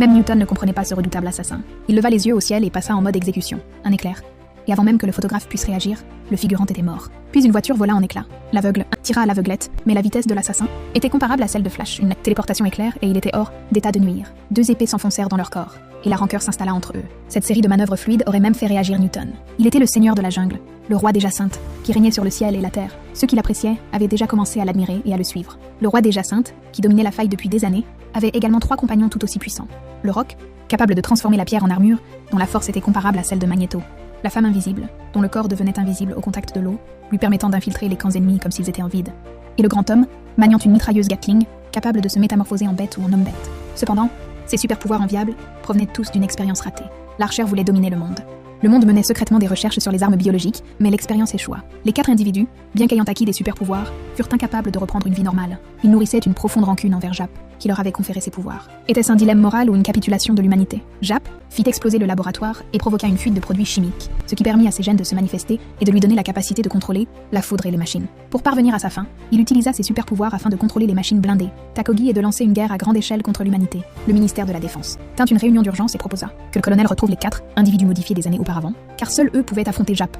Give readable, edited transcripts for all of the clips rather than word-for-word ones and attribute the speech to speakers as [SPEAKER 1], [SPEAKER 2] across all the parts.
[SPEAKER 1] Même Newton ne comprenait pas ce redoutable assassin. Il leva les yeux au ciel et passa en mode exécution. Un éclair. Et avant même que le photographe puisse réagir, le figurant était mort. Puis une voiture vola en éclats. L'aveugle tira à l'aveuglette, mais la vitesse de l'assassin était comparable à celle de Flash, une téléportation éclair, et il était hors d'état de nuire. 2 épées s'enfoncèrent dans leur corps, et la rancœur s'installa entre eux. Cette série de manœuvres fluides aurait même fait réagir Newton. Il était le seigneur de la jungle, le roi des jacinthes, qui régnait sur le ciel et la terre. Ceux qui l'appréciaient avaient déjà commencé à l'admirer et à le suivre. Le roi des jacinthes, qui dominait la faille depuis des années, avait également 3 compagnons tout aussi puissants. Le roc, capable de transformer la pierre en armure, dont la force était comparable à celle de Magneto. La femme invisible, dont le corps devenait invisible au contact de l'eau, lui permettant d'infiltrer les camps ennemis comme s'ils étaient en vide. Et le grand homme, maniant une mitrailleuse Gatling, capable de se métamorphoser en bête ou en homme-bête. Cependant, ces super-pouvoirs enviables provenaient tous d'une expérience ratée. L'Archer voulait dominer le monde. Le monde menait secrètement des recherches sur les armes biologiques, mais l'expérience échoua. Les 4 individus, bien qu'ayant acquis des super-pouvoirs, furent incapables de reprendre une vie normale. Ils nourrissaient une profonde rancune envers Jap, qui leur avait conféré ses pouvoirs. Était-ce un dilemme moral ou une capitulation de l'humanité? Jap fit exploser le laboratoire et provoqua une fuite de produits chimiques, ce qui permit à ses gènes de se manifester et de lui donner la capacité de contrôler la foudre et les machines. Pour parvenir à sa fin, il utilisa ses super-pouvoirs afin de contrôler les machines blindées, Takogi, et de lancer une guerre à grande échelle contre l'humanité. Le ministère de la Défense tint une réunion d'urgence et proposa que le colonel retrouve les 4 individus modifiés des années auparavant, car seuls eux pouvaient affronter Jap.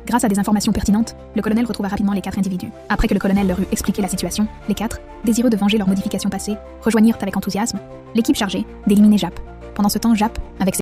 [SPEAKER 1] Grâce à des informations pertinentes, le colonel retrouva rapidement les 4 individus. Après que le colonel leur eut expliqué la situation, les 4, désireux de venger leurs modifications passées, rejoignirent avec enthousiasme l'équipe chargée d'éliminer Jap. Pendant ce temps, Jap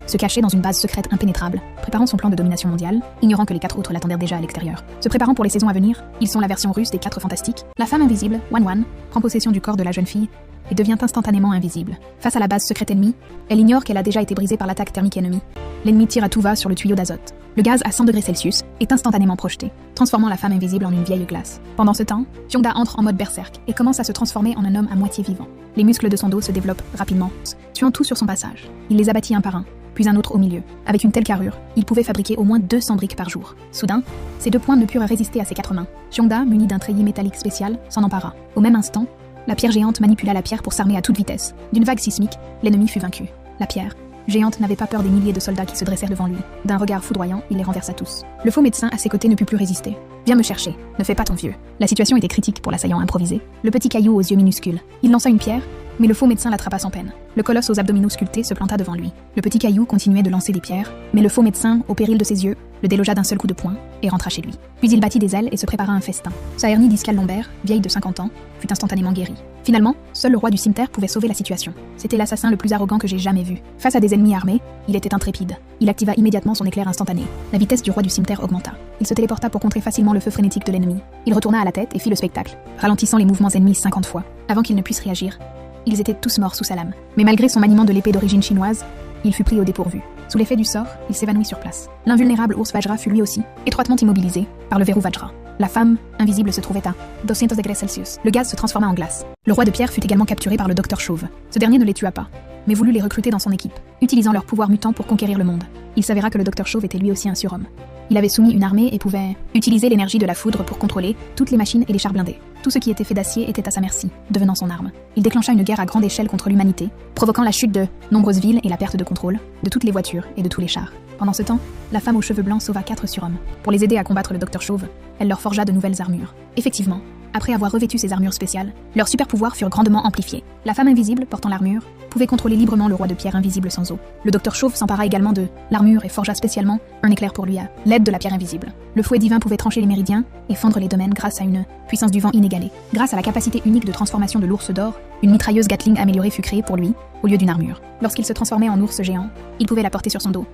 [SPEAKER 1] se cachait dans une base secrète impénétrable, préparant son plan de domination mondiale, ignorant que les 4 autres l'attendirent déjà à l'extérieur. Se préparant pour les saisons à venir, ils sont la version russe des 4 fantastiques. La femme invisible, Wan, prend possession du corps de la jeune fille et devient instantanément invisible. Face à la base secrète ennemie, elle ignore qu'elle a déjà été brisée par l'attaque thermique ennemie. L'ennemi tire à tout va sur le tuyau d'azote. Le gaz à 100 degrés Celsius est instantanément projeté, transformant la femme invisible en une vieille glace. Pendant ce temps, Hyongda entre en mode berserk et commence à se transformer en un homme à moitié vivant. Les muscles de son dos se développent rapidement, tuant tout sur son passage. Il les abattit un par un, puis un autre au milieu. Avec une telle carrure, il pouvait fabriquer au moins 200 briques par jour. Soudain, ses 2 poings ne purent résister à ses 4 mains. Hyongda, muni d'un treillis métallique spécial, s'en empara. Au même instant, la pierre géante manipula la pierre pour s'armer à toute vitesse. D'une vague sismique, l'ennemi fut vaincu. La pierre géante n'avait pas peur des milliers de soldats qui se dressèrent devant lui. D'un regard foudroyant, il les renversa tous. Le faux médecin à ses côtés ne put plus résister. « Viens me chercher, ne fais pas ton vieux. » La situation était critique pour l'assaillant improvisé. Le petit caillou aux yeux minuscules. Il lança une pierre, mais le faux médecin l'attrapa sans peine. Le colosse aux abdominaux sculptés se planta devant lui. Le petit caillou continuait de lancer des pierres, mais le faux médecin, au péril de ses yeux, le délogea d'un seul coup de poing et rentra chez lui. Puis il battit des ailes et se prépara un festin. Sa hernie discale lombaire, vieille de 50 ans, fut instantanément guérie. Finalement, seul le roi du cimetière pouvait sauver la situation. C'était l'assassin le plus arrogant que j'ai jamais vu. Face à des ennemis armés, il était intrépide. Il activa immédiatement son éclair instantané. La vitesse du roi du cimetière augmenta. Il se téléporta pour contrer facilement le feu frénétique de l'ennemi. Il retourna à la tête et fit le spectacle, ralentissant les mouvements ennemis 50 fois. Avant qu'ils ne puissent réagir, ils étaient tous morts sous sa lame. Mais malgré son maniement de l'épée d'origine chinoise, il fut pris au dépourvu. Sous l'effet du sort, il s'évanouit sur place. L'invulnérable ours Vajra fut lui aussi étroitement immobilisé par le verrou Vajra. La femme, invisible, se trouvait à 200 degrés Celsius. Le gaz se transforma en glace. Le roi de pierre fut également capturé par le docteur Chauve. Ce dernier ne les tua pas, mais voulut les recruter dans son équipe, utilisant leur pouvoir mutant pour conquérir le monde. Il s'avéra que le docteur Chauve était lui aussi un surhomme. Il avait soumis une armée et pouvait utiliser l'énergie de la foudre pour contrôler toutes les machines et les chars blindés. Tout ce qui était fait d'acier était à sa merci, devenant son arme. Il déclencha une guerre à grande échelle contre l'humanité, provoquant la chute de nombreuses villes et la perte de contrôle de toutes les voitures et de tous les chars. Pendant ce temps, la femme aux cheveux blancs sauva 4 surhommes. Pour les aider à combattre le docteur Chauve, elle leur forgea de nouvelles armures. Effectivement, après avoir revêtu ces armures spéciales, leurs super-pouvoirs furent grandement amplifiés. La femme invisible, portant l'armure, pouvait contrôler librement le roi de pierre invisible sans eau. Le docteur Chauve s'empara également de l'armure et forgea spécialement un éclair pour lui à l'aide de la pierre invisible. Le fouet divin pouvait trancher les méridiens et fendre les domaines grâce à une puissance du vent inégalée. Grâce à la capacité unique de transformation de l'ours d'or, une mitrailleuse Gatling améliorée fut créée pour lui, au lieu d'une armure. Lorsqu'il se transformait en ours géant, il pouvait la porter sur son dos.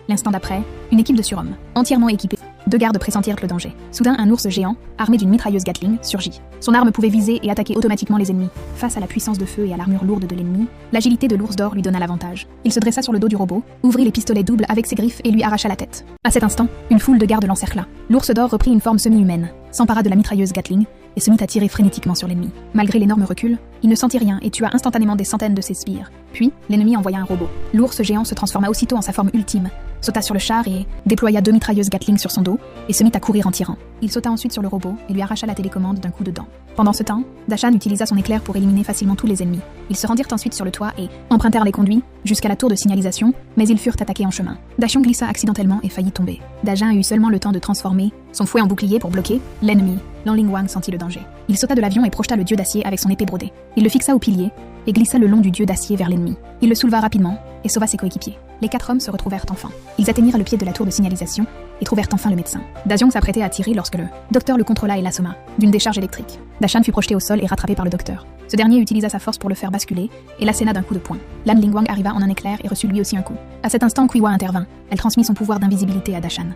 [SPEAKER 1] L'instant d'après, une équipe de surhommes, entièrement équipée. 2 gardes pressentirent le danger. Soudain, un ours géant, armé d'une mitrailleuse Gatling, surgit. Son arme pouvait viser et attaquer automatiquement les ennemis. Face à la puissance de feu et à l'armure lourde de l'ennemi, l'agilité de l'ours d'or lui donna l'avantage. Il se dressa sur le dos du robot, ouvrit les pistolets doubles avec ses griffes et lui arracha la tête. À cet instant, une foule de gardes l'encercla. L'ours d'or reprit une forme semi-humaine, s'empara de la mitrailleuse Gatling et se mit à tirer frénétiquement sur l'ennemi. Malgré l'énorme recul, il ne sentit rien et tua instantanément des centaines de ses sbires. Puis, l'ennemi envoya un robot. L'ours géant se transforma aussitôt en sa forme ultime, sauta sur le char et déploya 2 mitrailleuses Gatling sur son dos, et se mit à courir en tirant. Il sauta ensuite sur le robot et lui arracha la télécommande d'un coup de dent. Pendant ce temps, Dashan utilisa son éclair pour éliminer facilement tous les ennemis. Ils se rendirent ensuite sur le toit et empruntèrent les conduits jusqu'à la tour de signalisation, mais ils furent attaqués en chemin. Dashion glissa accidentellement et faillit tomber. Dashan eut seulement le temps de transformer son fouet en bouclier pour bloquer l'ennemi. Lan Lingwang sentit le danger. Il sauta de l'avion et projeta le dieu d'acier avec son épée brodée. Il le fixa au pilier et glissa le long du dieu d'acier vers l'ennemi. Il le souleva rapidement et sauva ses coéquipiers. Les 4 hommes se retrouvèrent enfin. Ils atteignirent le pied de la tour de signalisation et trouvèrent enfin le médecin. Daziong s'apprêtait à tirer lorsque le docteur le contrôla et l'assomma d'une décharge électrique. Dashan fut projeté au sol et rattrapé par le docteur. Ce dernier utilisa sa force pour le faire basculer et l'asséna d'un coup de poing. Lan Lingwang arriva en un éclair et reçut lui aussi un coup. À cet instant, Qiwa intervint. Elle transmit son pouvoir d'invisibilité à Dashan.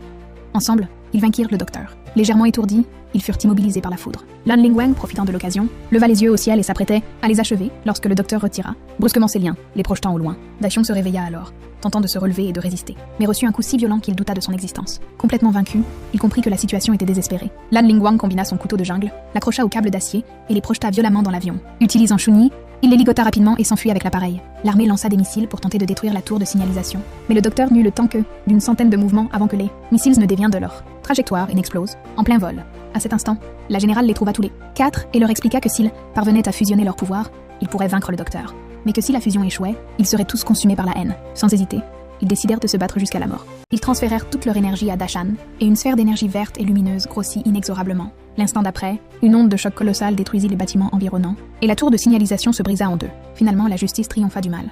[SPEAKER 1] Ensemble, ils vainquirent le docteur. Légèrement étourdis, ils furent immobilisés par la foudre. Lan Lingwang, profitant de l'occasion, leva les yeux au ciel et s'apprêtait à les achever lorsque le docteur retira brusquement ses liens, les projetant au loin. Dashion se réveilla alors, tentant de se relever et de résister, mais reçut un coup si violent qu'il douta de son existence. Complètement vaincu, il comprit que la situation était désespérée. Lan Lingwang combina son couteau de jungle, l'accrocha au câble d'acier et les projeta violemment dans l'avion. Utilisant Shunyi, il les ligota rapidement et s'enfuit avec l'appareil. L'armée lança des missiles pour tenter de détruire la tour de signalisation, mais le docteur n'eut le temps que d'une centaine de mouvements avant que les missiles ne déviennent de leur trajectoire et n'explosent en plein vol. À cet instant, la générale les trouva tous les 4 et leur expliqua que s'ils parvenaient à fusionner leurs pouvoirs, ils pourraient vaincre le docteur. Mais que si la fusion échouait, ils seraient tous consumés par la haine. Sans hésiter, ils décidèrent de se battre jusqu'à la mort. Ils transférèrent toute leur énergie à Dashan, et une sphère d'énergie verte et lumineuse grossit inexorablement. L'instant d'après, une onde de choc colossal détruisit les bâtiments environnants, et la tour de signalisation se brisa en deux. Finalement, la justice triompha du mal.